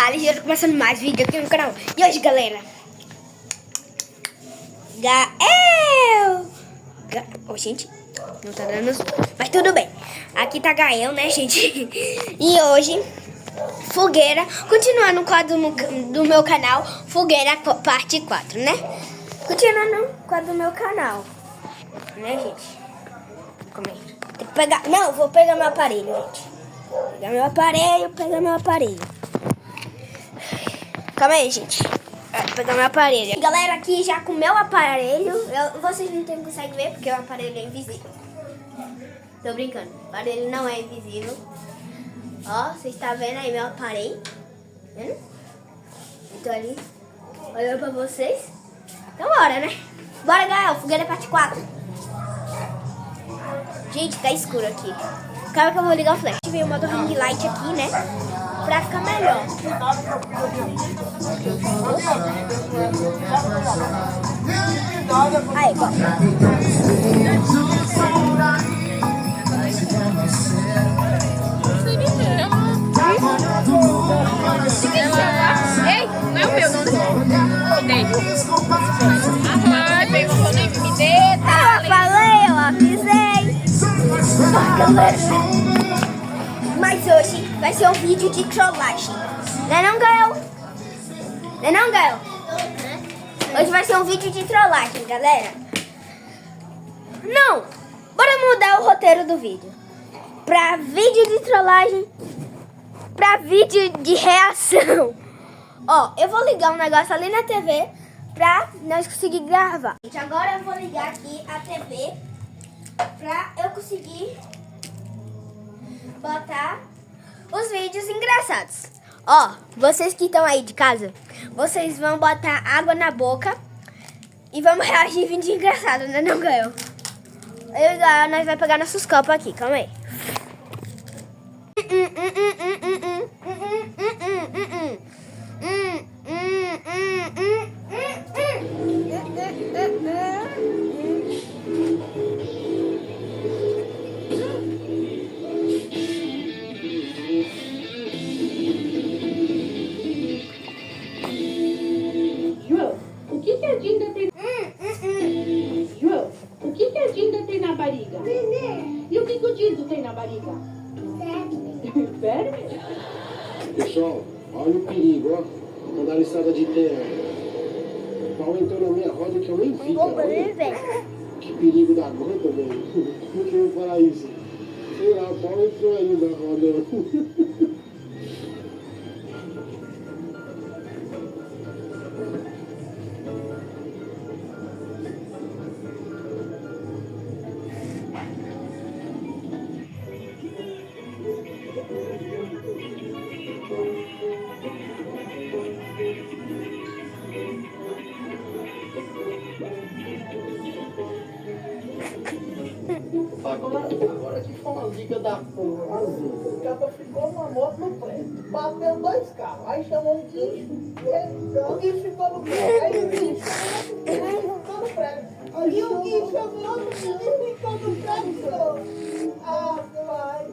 Thales e eu tô começando mais vídeo aqui no canal. E hoje, galera, gente, não tá dando zoom, mas tudo bem. Aqui tá Gael, né, gente? E hoje, fogueira, continuando o quadro do meu canal, fogueira parte 4, né? Continuando o quadro do meu canal, né, gente? Calma aí. Tem que pegar, não, vou pegar meu aparelho, gente. Pegar meu aparelho. Calma aí, gente. Vou pegar meu aparelho. Galera, aqui já com meu aparelho. Vocês não conseguem ver porque o aparelho é invisível. Tô brincando. O aparelho não é invisível. Ó, vocês estão vendo aí meu aparelho? Vendo? Eu tô ali olhando pra vocês. Então bora, né? Bora, Gael. Fogueira parte 4. Gente, tá escuro aqui. Calma que eu vou ligar o flash. Veio o modo ring light aqui, né? Pra ficar melhor. Aí, bom. Ei, não é o meu, não. Me dei. Ah, veio o nem me dê, tá? Eu falei, eu avisei. Galera. Mas hoje vai ser um vídeo de trollagem. Não, Gael? Não, Gael? Hoje vai ser um vídeo de trollagem, galera. Não! Bora mudar o roteiro do vídeo. Pra vídeo de trollagem, pra vídeo de reação. Ó, eu vou ligar um negócio ali na TV pra nós conseguir gravar. Gente, agora eu vou ligar aqui a TV pra eu conseguir botar os vídeos engraçados. Ó, vocês que estão aí de casa, vocês vão botar água na boca e vamos reagir em vídeo engraçado, né, não, Gael? Eu e Gael, nós vamos pegar nossos copos aqui, calma aí. João, o que a Dinda tem na barriga? E o que o Dindo tem na barriga? Verme. Pessoal, olha o perigo, ó. Andar na estrada de terra. O pau entrou na minha roda que eu nem vi, cara. Que perigo da gota, velho. Por que eu vou falar isso? Sei lá, o pau entrou aí na roda. Agora que foi uma liga da porra. O cara ficou uma moto no prédio. Bateu 2 carros. Aí chamou um guincho. O guincho ficou no prédio. Aí o guincho ficou no prédio. Aí o guincho chamou o guincho e ficou no prédio. Ah, vai.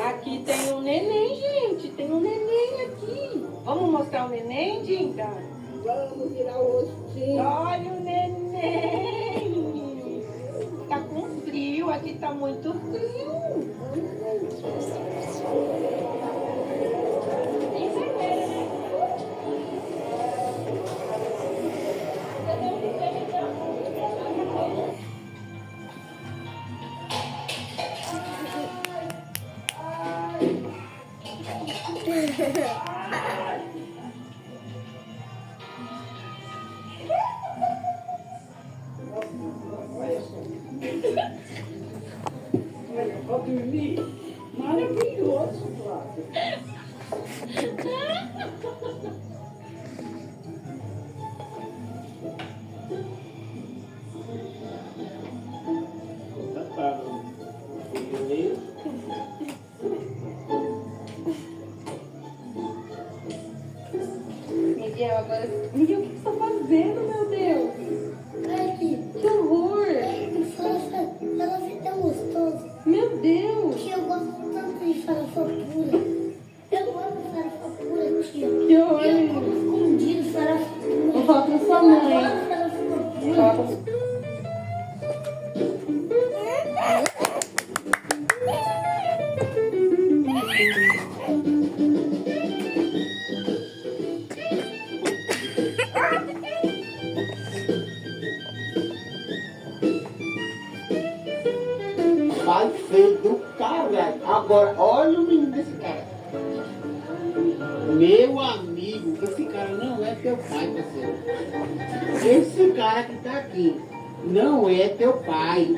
Aqui tem um neném, gente. Tem um neném aqui. Vamos mostrar o neném, Dinda? Vamos virar o rostinho. Olha o neném. Tá com frio. Aqui tá muito frio. Pra dormir, maravilhoso, Flávio. E ela agora... Miguel, o que você tá fazendo, meu Deus? Olha aqui. Que horror! Ela é tão gostosa. Meu Deus! Que eu gosto tanto de farofa pura. Eu amo farofa pura, tia. Que horror! Eu como escondido farofa pura. Vou falar pra sua mãe. Eu adoro farofa pura. Fala pra Pai feio do caralho. Agora, olha o menino desse cara. Meu amigo, esse cara não é teu pai, parceiro. Esse cara que tá aqui não é teu pai.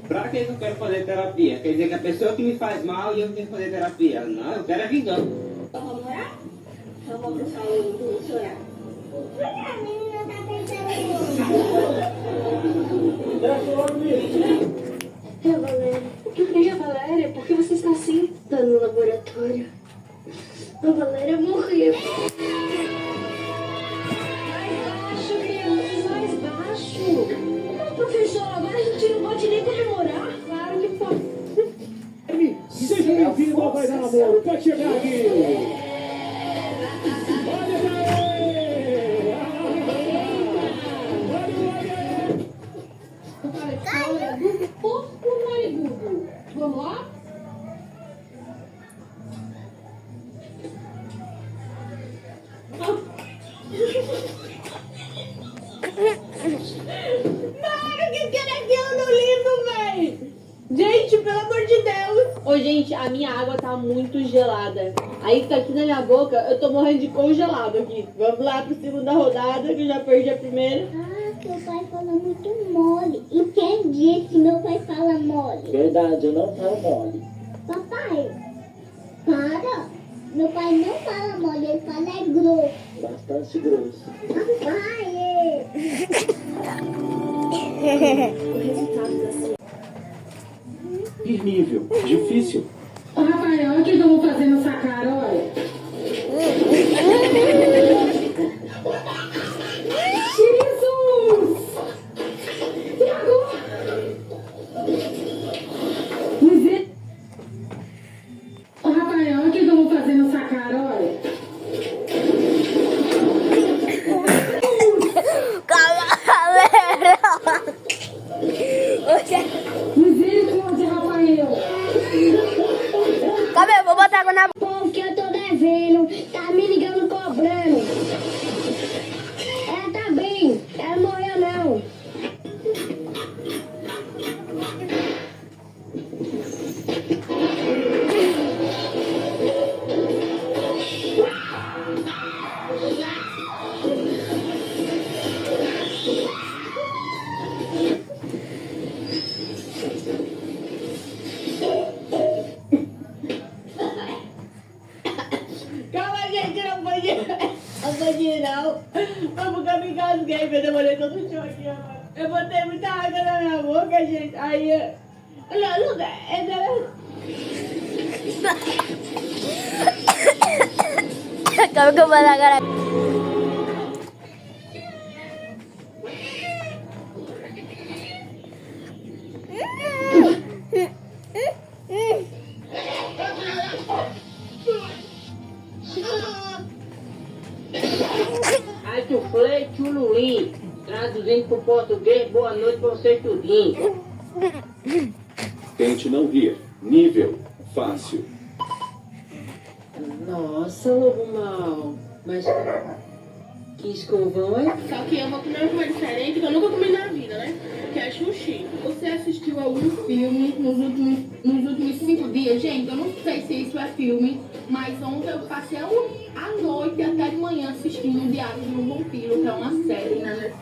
Pra que eu quero fazer terapia? Quer dizer que a pessoa que me faz mal e eu tenho que fazer terapia? Não, eu quero é vingança. Vamos morar? Vamos pro salão do chorar. A menina tá pensando. O que tem, a Valéria? Por que você está assim? Tá no laboratório. A Valéria morreu. Baixo, crianças, mais baixo. Mas, professor, agora a gente não pode nem comemorar. Claro que pode. Seja bem-vindo ao Vai Dar Namoro. Pode chegar aqui. Olha pra ele. Para a história do porco narigudo. Vamos lá? Para, que era aquilo no livro, véi? Gente, pelo amor de Deus. Ô, gente, a minha água tá muito gelada. Aí tá aqui na minha boca, eu tô morrendo de congelado aqui. Vamos lá pra segunda rodada, que eu já perdi a primeira. Ah, que o pai fala muito mole. E quem disse que meu pai fala mole? Verdade, eu não falo mole. Papai, para. Meu pai não fala mole, ele fala é grosso. Bastante grosso. Papai, é. Nível. Difícil. Ô, Rafael, o que eu vou fazer no sacar, olha? Jesus! E agora? Ô, Rafael, o que eu vou fazer no sacar, olha? Galera! Misericórdia, Rafael! Calma aí, eu vou botar água na boca. Povo que eu tô devendo, tá me ligando cobrando. Ela tá bem, ela morreu não. Calma, gente, não pode. Não pode não. Vamos que eu me engasguei, eu demorei todo o show aqui agora. Eu botei muita água na minha boca, gente. Aí. Não, Calma que eu vou dar agora. Achuflei chululim. Traduzindo pro português, boa noite pra vocês tudinho. Tente não rir. Nível. Fácil. Nossa, lobo mal. Mas que escovão é? Só que eu vou comer uma coisa diferente que eu nunca comi na vida, né? Que é sushi. Você assistiu algum filme nos últimos 5 dias? Gente, eu não sei se isso é filme, mas ontem eu passei a noite até de manhã assistindo o Diário de um Vampiro, que é uma série, né?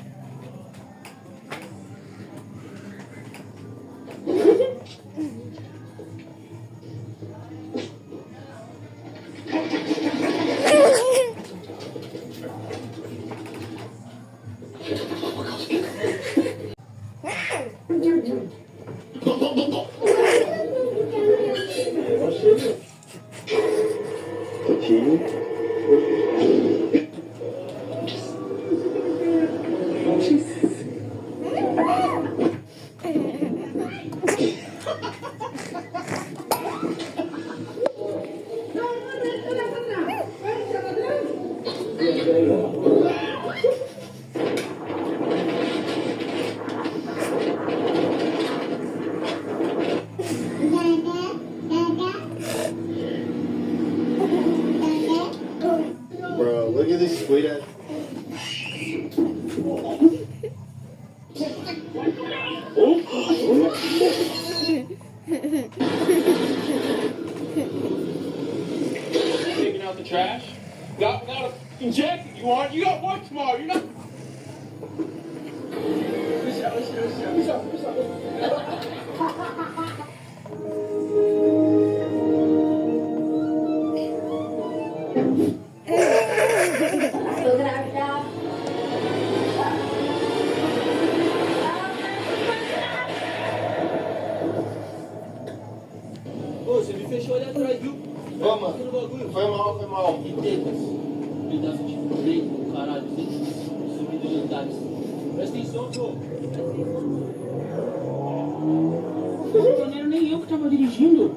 Bro, look at this sweet ass. Taking out the trash. Got a fucking jacket. You got work tomorrow. You're not. Tô grávida. Ô, você me fechou ali atrás, viu? Ô, mano. Foi mal. E tetas. Pedaço de peito, caralho. Subindo de andares. Presta atenção, pô. Não era nem eu que tava dirigindo.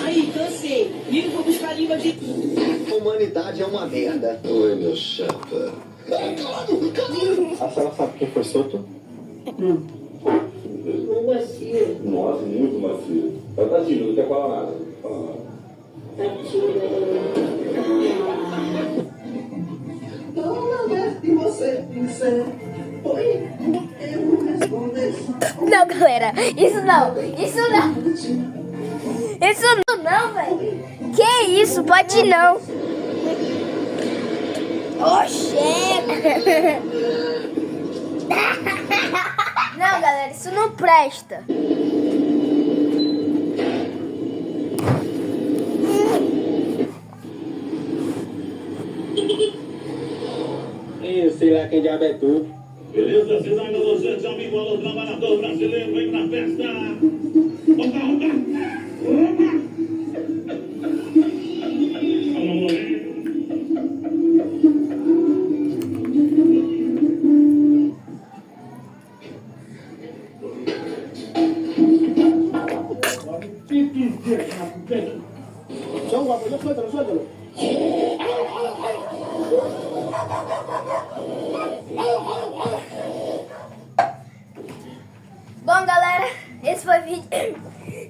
Aí, cansei. Liga pra buscar a língua de... Humanidade é uma merda. Oi, meu chapa. A senhora sabe quem foi solto? Um macio. Nossa, muito macio. Eu tadinho, não quer falar nada. Toda vez que você quiser, oi, eu respondo. Não, galera, isso não. Isso não, velho. Que isso? Pode não. Oxê. Não, galera, isso não presta. Eu sei lá quem diabo é tu. Beleza, cidade de Los Angeles, amigo, alô, trabalhador brasileiro, vem pra festa. Opa. Suéltalo. Bom, galera, esse foi o vídeo.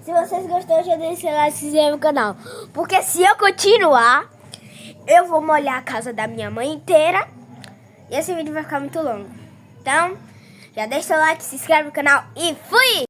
Se vocês gostaram, já deixa o like e se inscreve no canal. Porque se eu continuar, eu vou molhar a casa da minha mãe inteira. E esse vídeo vai ficar muito longo. Então, já deixa o like, se inscreve no canal e fui!